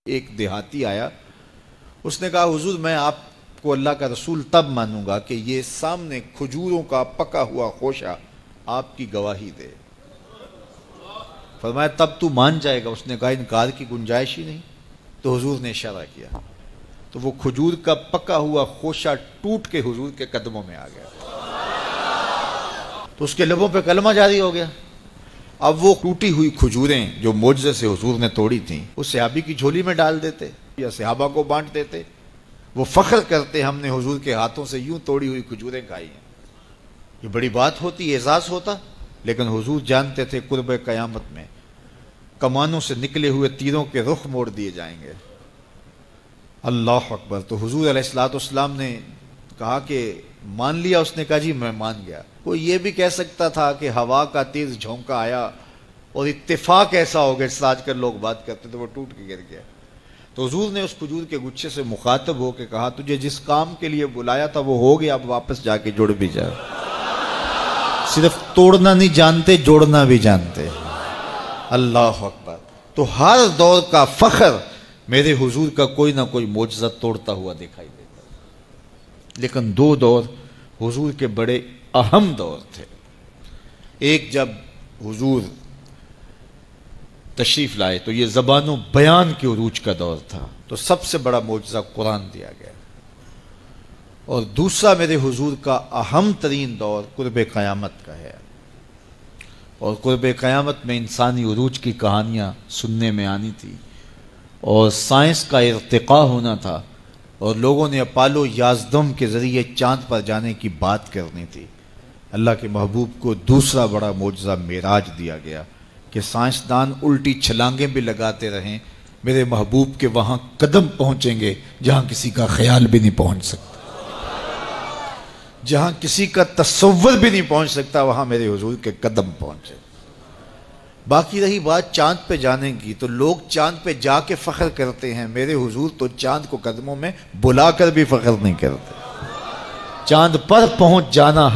ایک دیہاتی آیا، اس نے کہا حضور میں آپ کو اللہ کا رسول تب مانوں گا کہ یہ سامنے کھجوروں کا پکا ہوا خوشہ آپ کی گواہی دے۔ فرمایا تب تو مان جائے گا؟ اس نے کہا انکار کی گنجائش ہی نہیں۔ تو حضور نے اشارہ کیا تو وہ کھجور کا پکا ہوا خوشہ ٹوٹ کے حضور کے قدموں میں آ گیا، تو اس کے لبوں پہ کلمہ جاری ہو گیا۔ اب وہ ٹوٹی ہوئی کھجوریں جو معجزے سے حضور نے توڑی تھیں اس صحابی کی جھولی میں ڈال دیتے یا صحابہ کو بانٹ دیتے، وہ فخر کرتے ہم نے حضور کے ہاتھوں سے یوں توڑی ہوئی کھجوریں کھائی ہیں۔ یہ بڑی بات ہوتی، اعزاز ہوتا، لیکن حضور جانتے تھے قرب قیامت میں کمانوں سے نکلے ہوئے تیروں کے رخ موڑ دیے جائیں گے۔ اللہ اکبر۔ تو حضور علیہ الصلوۃ والسلام نے کہا کہ مان لیا؟ اس نے کہا جی میں مان گیا۔ کوئی یہ بھی کہہ سکتا تھا کہ ہوا کا تیز جھونکا آیا اور اتفاق ایسا ہو گیا، جس آج کل لوگ بات کرتے تو وہ ٹوٹ کے گر گیا۔ تو حضور نے اس کھجور کے گچھے سے مخاطب ہو کے کہا تجھے جس کام کے لیے بلایا تھا وہ ہو گیا، اب واپس جا کے جڑ بھی جا۔ صرف توڑنا نہیں جانتے، جوڑنا بھی جانتے۔ اللہ اکبر۔ تو ہر دور کا فخر میرے حضور کا کوئی نہ کوئی معجزہ توڑتا ہوا دکھائی دیتا، لیکن دو دور حضور کے بڑے اہم دور تھے۔ ایک جب حضور تشریف لائے تو یہ زبان و بیان کے عروج کا دور تھا، تو سب سے بڑا معجزہ قرآن دیا گیا، اور دوسرا میرے حضور کا اہم ترین دور قرب قیامت کا ہے، اور قرب قیامت میں انسانی عروج کی کہانیاں سننے میں آنی تھی، اور سائنس کا ارتقاء ہونا تھا، اور لوگوں نے اپالو 11 کے ذریعے چاند پر جانے کی بات کرنی تھی۔ اللہ کے محبوب کو دوسرا بڑا معجزہ معراج دیا گیا کہ سائنسدان الٹی چھلانگیں بھی لگاتے رہیں، میرے محبوب کے وہاں قدم پہنچیں گے جہاں کسی کا خیال بھی نہیں پہنچ سکتا، جہاں کسی کا تصور بھی نہیں پہنچ سکتا، وہاں میرے حضور کے قدم پہنچے۔ باقی رہی بات چاند پہ جانے کی، تو لوگ چاند پہ جا کے فخر کرتے ہیں، میرے حضور تو چاند کو قدموں میں بلا کر بھی فخر نہیں کرتے۔ چاند پر پہنچ جانا